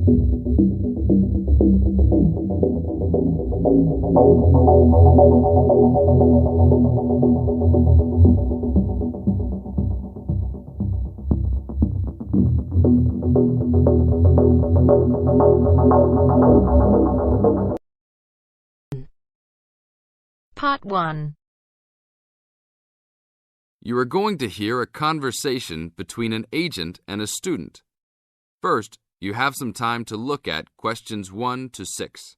Part 1. You are going to hear a conversation between an agent and a student. First, you have some time to look at questions 1 to 6.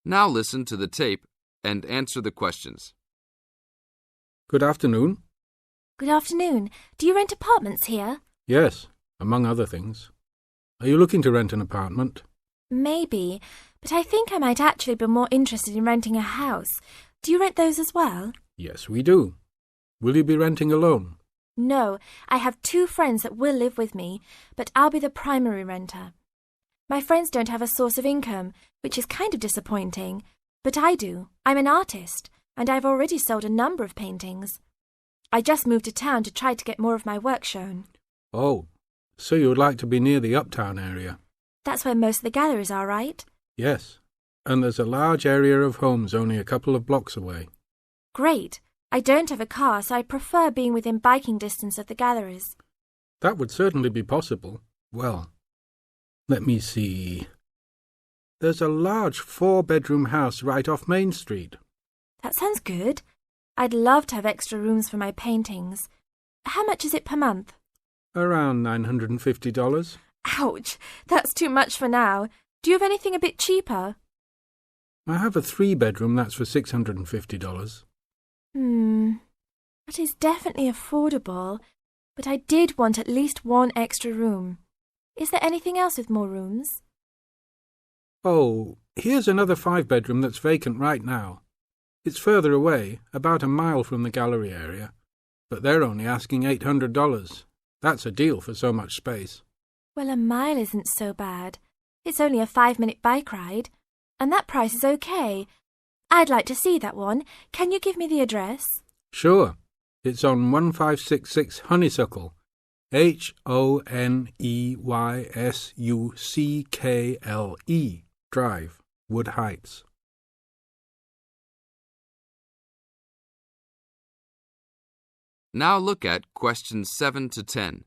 Now listen to the tape and answer the questions. Good afternoon. Good afternoon. Do you rent apartments here? Yes, among other things. Are you looking to rent an apartment? Maybe, but I think I might actually be more interested in renting a house. Do you rent those as well? Yes, we do. Will you be renting alone? No, I have 2 friends that will live with me, but I'll be the primary renter. My friends don't have a source of income, which is kind of disappointing, but I do. I'm an artist, and I've already sold a number of paintings. I just moved to town to try to get more of my work shown. Oh, so you would like to be near the uptown area? That's where most of the galleries are, right? Yes, and there's a large area of homes only a couple of blocks away. Great. I don't have a car, so I prefer being within biking distance of the galleries. That would certainly be possible. Well, let me see. There's a large 4-bedroom house right off Main Street. That sounds good. I'd love to have extra rooms for my paintings. How much is it per month? Around $950. Ouch, that's too much for now. Do you have anything a bit cheaper? I have a 3-bedroom that's for $650. That is definitely affordable, but I did want at least 1 extra room. Is there anything else with more rooms? Oh, here's another 5-bedroom that's vacant right now. It's further away, about a mile from the gallery area, but they're only asking $800. That's a deal for so much space. Well, a mile isn't so bad. It's only a 5-minute bike ride, and that price is okay. I'd like to see that one. Can you give me the address? Sure. It's on 1566 Honeysuckle, Honeysuckle Drive, Wood Heights. Now look at questions 7 to 10.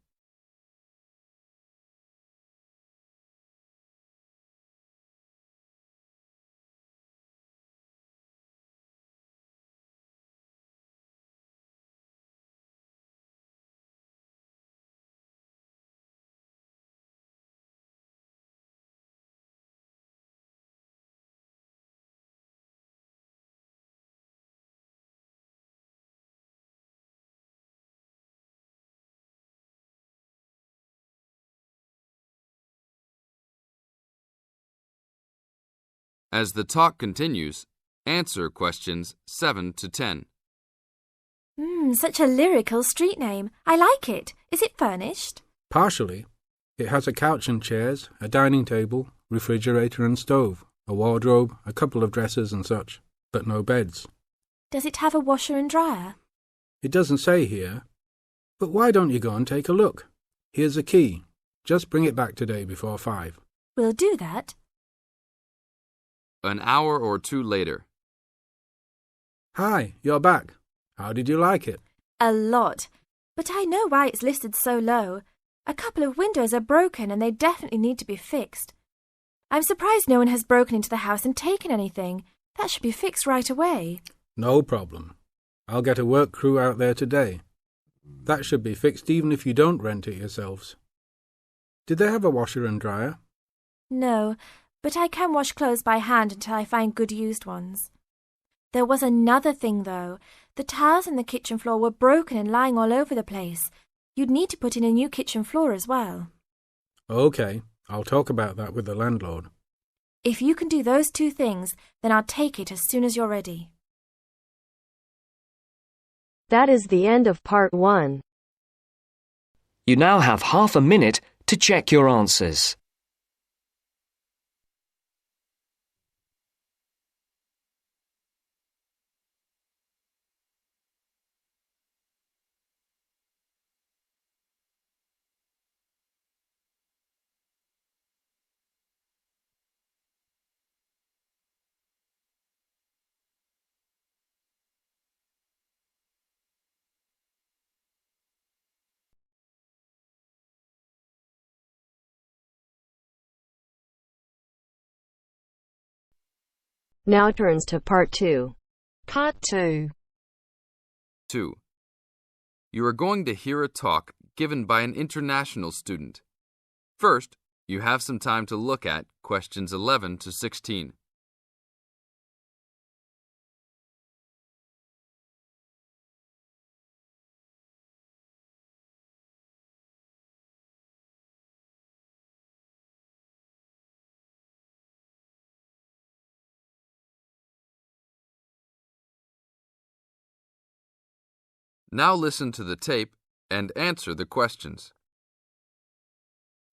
As the talk continues, answer questions 7 to 10. Such a lyrical street name. I like it. Is it furnished? Partially. It has a couch and chairs, a dining table, refrigerator and stove, a wardrobe, a couple of dressers and such, but no beds. Does it have a washer and dryer? It doesn't say here. But why don't you go and take a look? Here's a key. Just bring it back today before 5. We'll do that. An hour or 2 later. Hi, you're back. How did you like it? A lot. But I know why it's listed so low. A couple of windows are broken and they definitely need to be fixed. I'm surprised no one has broken into the house and taken anything. That should be fixed right away. No problem. I'll get a work crew out there today. That should be fixed even if you don't rent it yourselves. Did they have a washer and dryer? No, but I can wash clothes by hand until I find good used ones. There was another thing, though. The tiles in the kitchen floor were broken and lying all over the place. You'd need to put in a new kitchen floor as well. OK, I'll talk about that with the landlord. If you can do those 2 things, then I'll take it as soon as you're ready. That is the end of part 1. You now have half a minute to check your answers. Now turns to Part 2. Part 2. 2. You are going to hear a talk given by an international student. First, you have some time to look at questions 11 to 16. Now listen to the tape and answer the questions.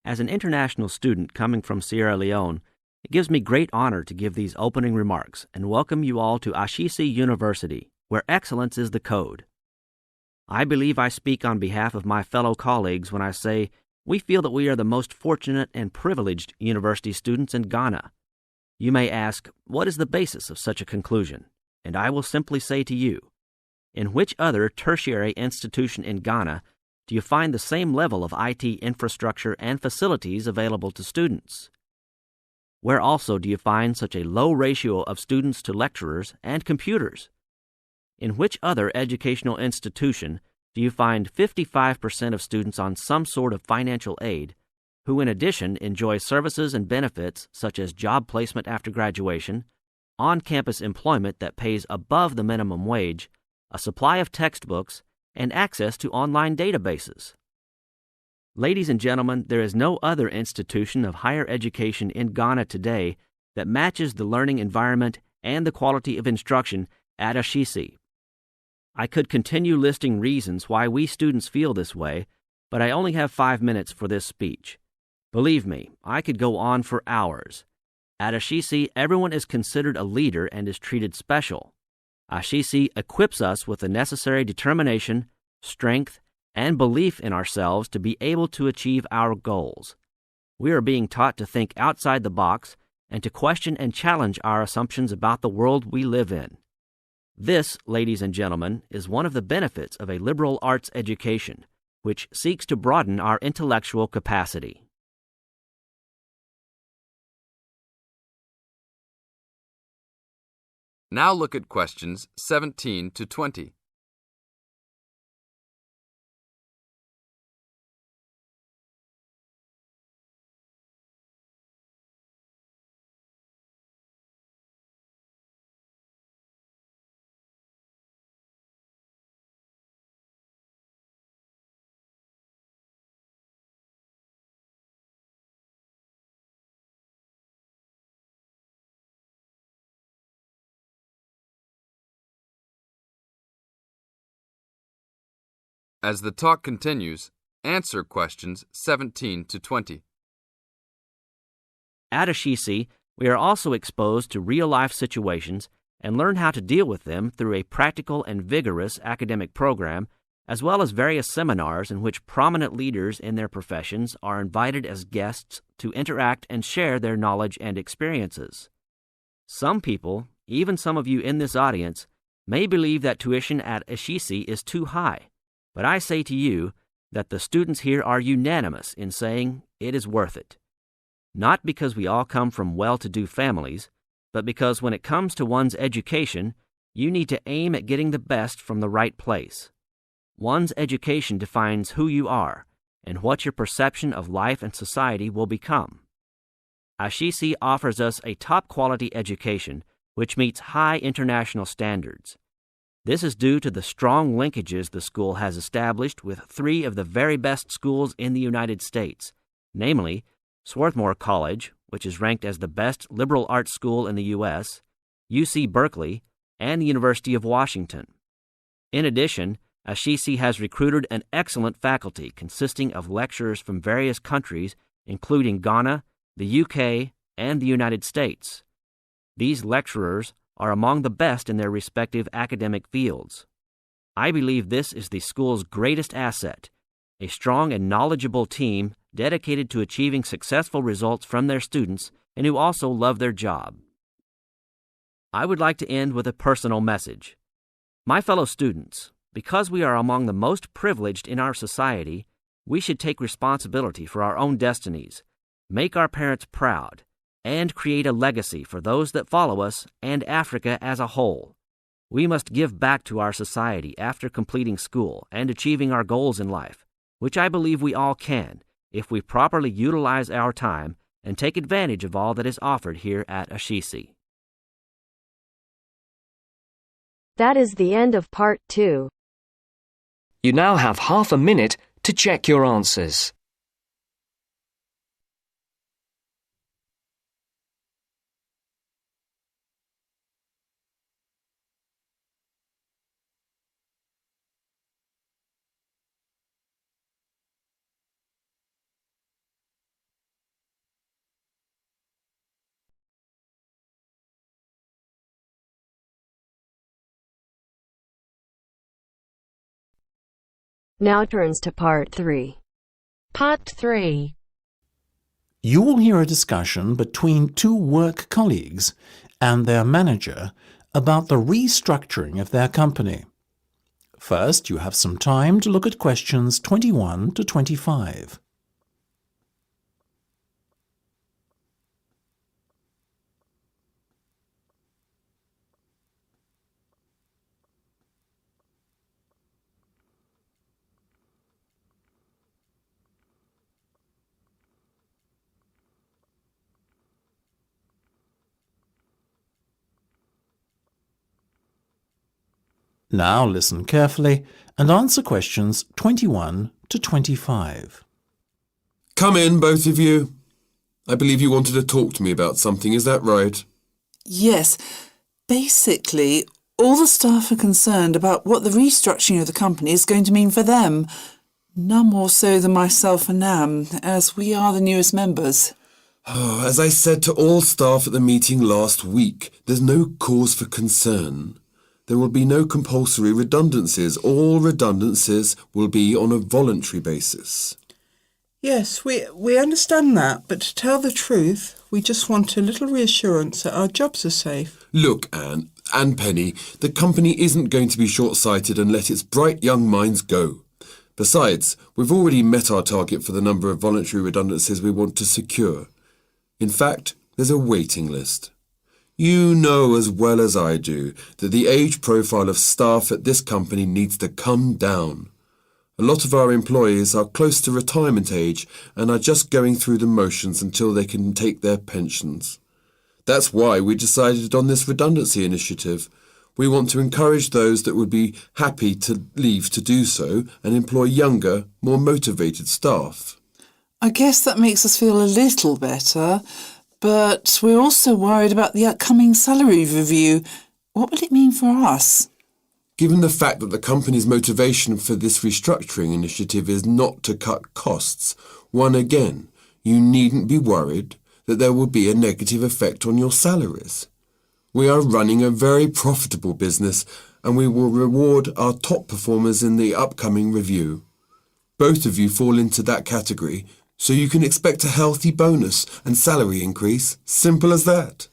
As an international student coming from Sierra Leone, it gives me great honor to give these opening remarks and welcome you all to Ashesi University, where excellence is the code. I believe I speak on behalf of my fellow colleagues when I say we feel that we are the most fortunate and privileged university students in Ghana. You may ask, what is the basis of such a conclusion? And I will simply say to you, in which other tertiary institution in Ghana do you find the same level of IT infrastructure and facilities available to students? Where also do you find such a low ratio of students to lecturers and computers? In which other educational institution do you find 55% of students on some sort of financial aid, who in addition enjoy services and benefits such as job placement after graduation, on-campus employment that pays above the minimum wage, a supply of textbooks, and access to online databases? Ladies and gentlemen, there is no other institution of higher education in Ghana today that matches the learning environment and the quality of instruction at Ashesi. I could continue listing reasons why we students feel this way, but I only have 5 minutes for this speech. Believe me, I could go on for hours. At Ashesi, everyone is considered a leader and is treated special. Ashesi equips us with the necessary determination, strength, and belief in ourselves to be able to achieve our goals. We are being taught to think outside the box and to question and challenge our assumptions about the world we live in. This, ladies and gentlemen, is one of the benefits of a liberal arts education, which seeks to broaden our intellectual capacity. Now look at questions 17 to 20. As the talk continues, answer questions 17 to 20. At Ashesi, we are also exposed to real-life situations and learn how to deal with them through a practical and vigorous academic program, as well as various seminars in which prominent leaders in their professions are invited as guests to interact and share their knowledge and experiences. Some people, even some of you in this audience, may believe that tuition at Ashesi is too high, but I say to you that the students here are unanimous in saying it is worth it. Not because we all come from well-to-do families, but because when it comes to one's education, you need to aim at getting the best from the right place. One's education defines who you are and what your perception of life and society will become. Ashesi offers us a top-quality education which meets high international standards. This is due to the strong linkages the school has established with 3 of the very best schools in the United States, namely Swarthmore College, which is ranked as the best liberal arts school in the U.S., UC Berkeley, and the University of Washington. In addition, Ashisi has recruited an excellent faculty consisting of lecturers from various countries, including Ghana, the UK, and the United States. These lecturers are among the best in their respective academic fields. I believe this is the school's greatest asset, a strong and knowledgeable team dedicated to achieving successful results from their students and who also love their job. I would like to end with a personal message. My fellow students, because we are among the most privileged in our society, we should take responsibility for our own destinies, make our parents proud, and create a legacy for those that follow us and Africa as a whole. We must give back to our society after completing school and achieving our goals in life, which I believe we all can if we properly utilize our time and take advantage of all that is offered here at Ashisi. That is the end of part 2. You now have half a minute to check your answers. Now turns to part 3. Part 3. You will hear a discussion between two work colleagues and their manager about the restructuring of their company. First, you have some time to look at questions 21 to 25. Now listen carefully and answer questions 21 to 25. Come in, both of you. I believe you wanted to talk to me about something, is that right? Yes. Basically, all the staff are concerned about what the restructuring of the company is going to mean for them. None more so than myself and Nam, as we are the newest members. As I said to all staff at the meeting last week, there's no cause for concern. There will be no compulsory redundancies. All redundancies will be on a voluntary basis. Yes, we understand that, but to tell the truth, we just want a little reassurance that our jobs are safe. Look, Anne and Penny, the company isn't going to be short-sighted and let its bright young minds go. Besides, we've already met our target for the number of voluntary redundancies we want to secure. In fact, there's a waiting list. You know as well as I do that the age profile of staff at this company needs to come down. A lot of our employees are close to retirement age and are just going through the motions until they can take their pensions. That's why we decided on this redundancy initiative. We want to encourage those that would be happy to leave to do so and employ younger, more motivated staff. I guess that makes us feel a little better, but we're also worried about the upcoming salary review. What will it mean for us? Given the fact that the company's motivation for this restructuring initiative is not to cut costs, again, you needn't be worried that there will be a negative effect on your salaries. We are running a very profitable business and we will reward our top performers in the upcoming review. Both of you fall into that category, so you can expect a healthy bonus and salary increase. Simple as that.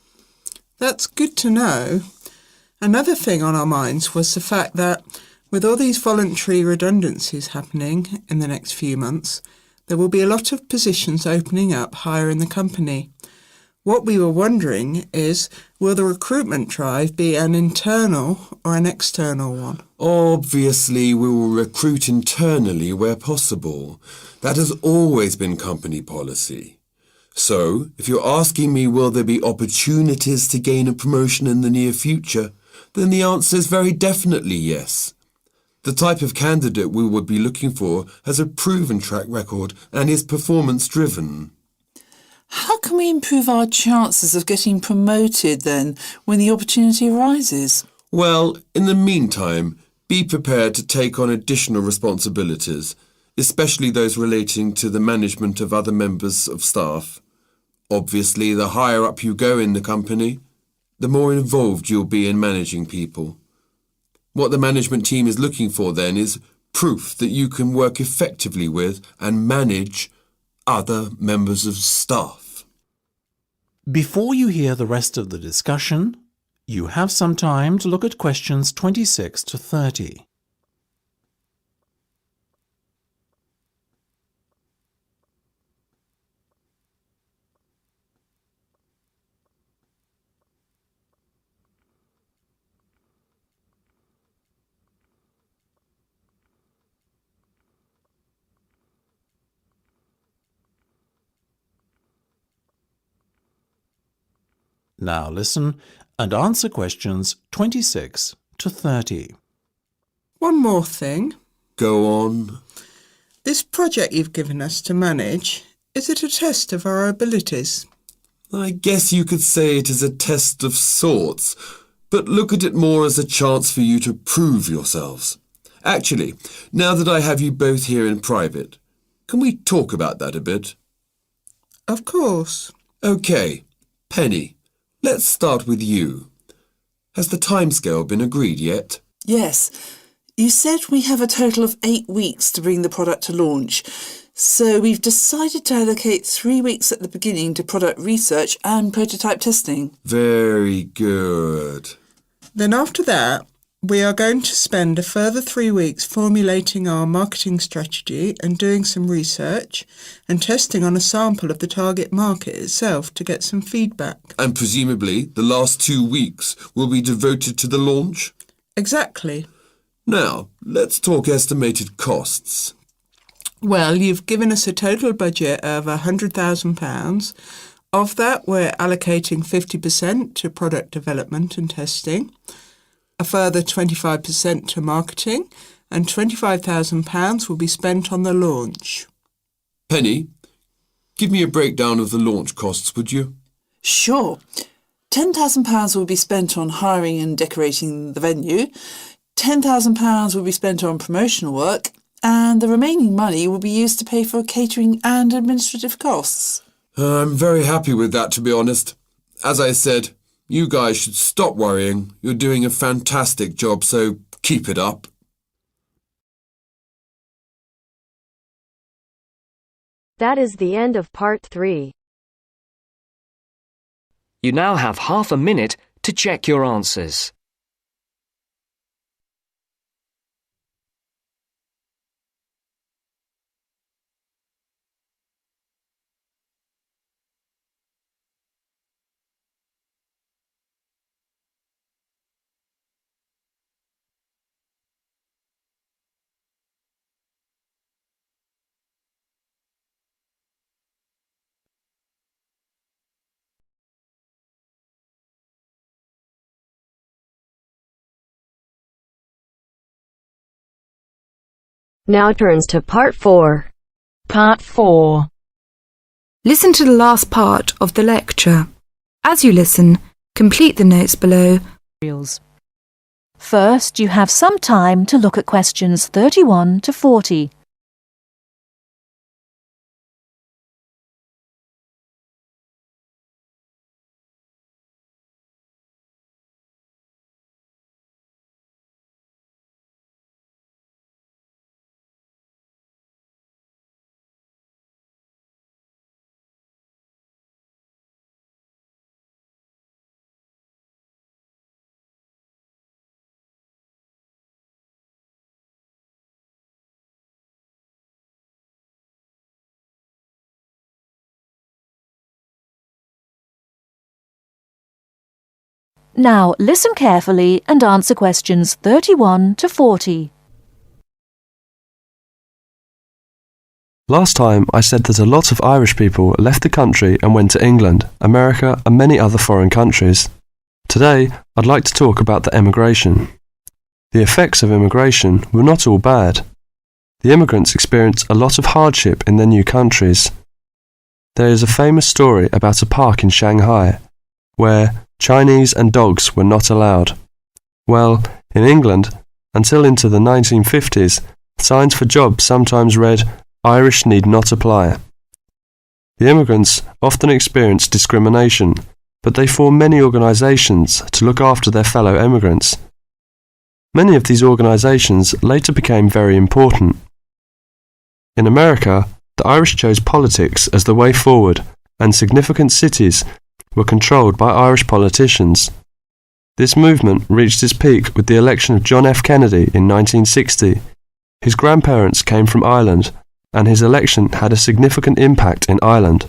That's good to know. Another thing on our minds was the fact that with all these voluntary redundancies happening in the next few months, there will be a lot of positions opening up higher in the company. What we were wondering is, will the recruitment drive be an internal or an external one? Obviously, we will recruit internally where possible. That has always been company policy. So, if you're asking me will there be opportunities to gain a promotion in the near future, then the answer is very definitely yes. The type of candidate we would be looking for has a proven track record and is performance-driven. How can we improve our chances of getting promoted then when the opportunity arises? Well, in the meantime, Be prepared to take on additional responsibilities, especially those relating to the management of other members of staff. Obviously, the higher up you go in the company, the more involved you'll be in managing people. What the management team is looking for then is proof that you can work effectively with and manage other members of staff. Before you hear the rest of the discussion, you have some time to look at questions 26 to 30. Now listen and answer questions 26 to 30. One more thing. Go on. This project you've given us to manage, is it a test of our abilities? I guess you could say it is a test of sorts, but look at it more as a chance for you to prove yourselves. Actually, now that I have you both here in private, can we talk about that a bit? Of course. OK, Penny, let's start with you. Has the timescale been agreed yet? Yes. You said we have a total of 8 weeks to bring the product to launch. So we've decided to allocate 3 weeks at the beginning to product research and prototype testing. Very good. Then after that, we are going to spend a further 3 weeks formulating our marketing strategy and doing some research and testing on a sample of the target market itself to get some feedback. And presumably the last 2 weeks will be devoted to the launch? Exactly. Now, let's talk estimated costs. Well, you've given us a total budget of £100,000. Of that, we're allocating 50% to product development and testing, a further 25% to marketing, and £25,000 will be spent on the launch. Penny, give me a breakdown of the launch costs, would you? Sure. £10,000 will be spent on hiring and decorating the venue, £10,000 will be spent on promotional work, and the remaining money will be used to pay for catering and administrative costs. I'm very happy with that, to be honest. As I said, you guys should stop worrying. You're doing a fantastic job, so keep it up. That is the end of part 3. You now have half a minute to check your answers. Now turns to part 4. Part 4. Listen to the last part of the lecture. As you listen, complete the notes below. First, you have some time to look at questions 31 to 40. Now listen carefully and answer questions 31 to 40. Last time I said that a lot of Irish people left the country and went to England, America and many other foreign countries. Today I'd like to talk about the emigration. The effects of immigration were not all bad. The immigrants experienced a lot of hardship in their new countries. There is a famous story about a park in Shanghai where Chinese and dogs were not allowed. Well, in England, Until into the 1950s, signs for jobs sometimes read, "Irish need not apply." The immigrants often experienced discrimination, but they formed many organisations to look after their fellow immigrants. Many of these organisations later became very important. In America, the Irish chose politics as the way forward, and significant cities were controlled by Irish politicians. This movement reached its peak with the election of John F. Kennedy in 1960. His grandparents came from Ireland, and his election had a significant impact in Ireland,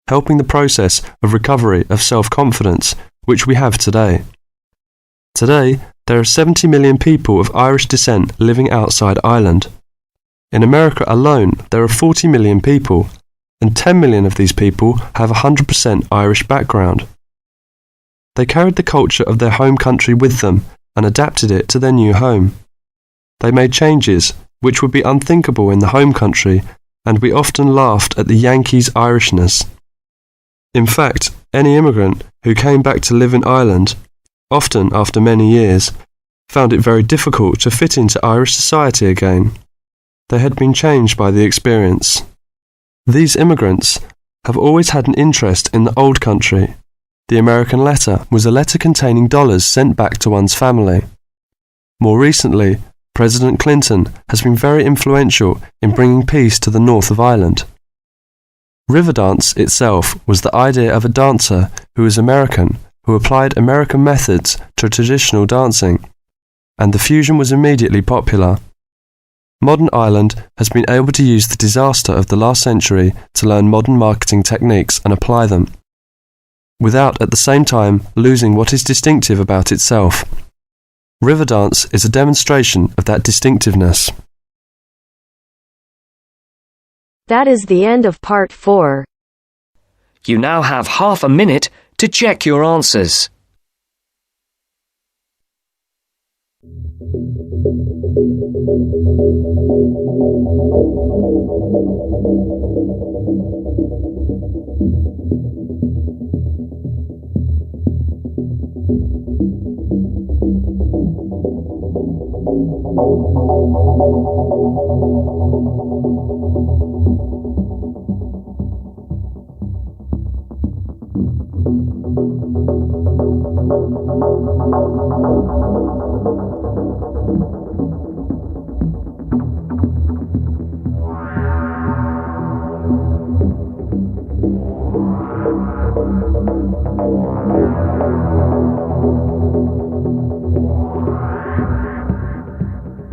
helping the process of recovery of self-confidence which we have today. Today, there are 70 million people of Irish descent living outside Ireland. In America alone, there are 40 million people, and 10 million of these people have a 100% Irish background. They carried the culture of their home country with them and adapted it to their new home. They made changes which would be unthinkable in the home country, and we often laughed at the Yankees' Irishness. In fact, any immigrant who came back to live in Ireland, often after many years, found it very difficult to fit into Irish society again. They had been changed by the experience. These immigrants have always had an interest in the old country. The American letter was a letter containing dollars sent back to one's family. More recently, President Clinton has been very influential in bringing peace to the north of Ireland. Riverdance itself was the idea of a dancer who was American, who applied American methods to traditional dancing, and the fusion was immediately popular. Modern Ireland has been able to use the disaster of the last century to learn modern marketing techniques and apply them, without at the same time losing what is distinctive about itself. Riverdance is a demonstration of that distinctiveness. That is the end of part 4. You now have half a minute to check your answers.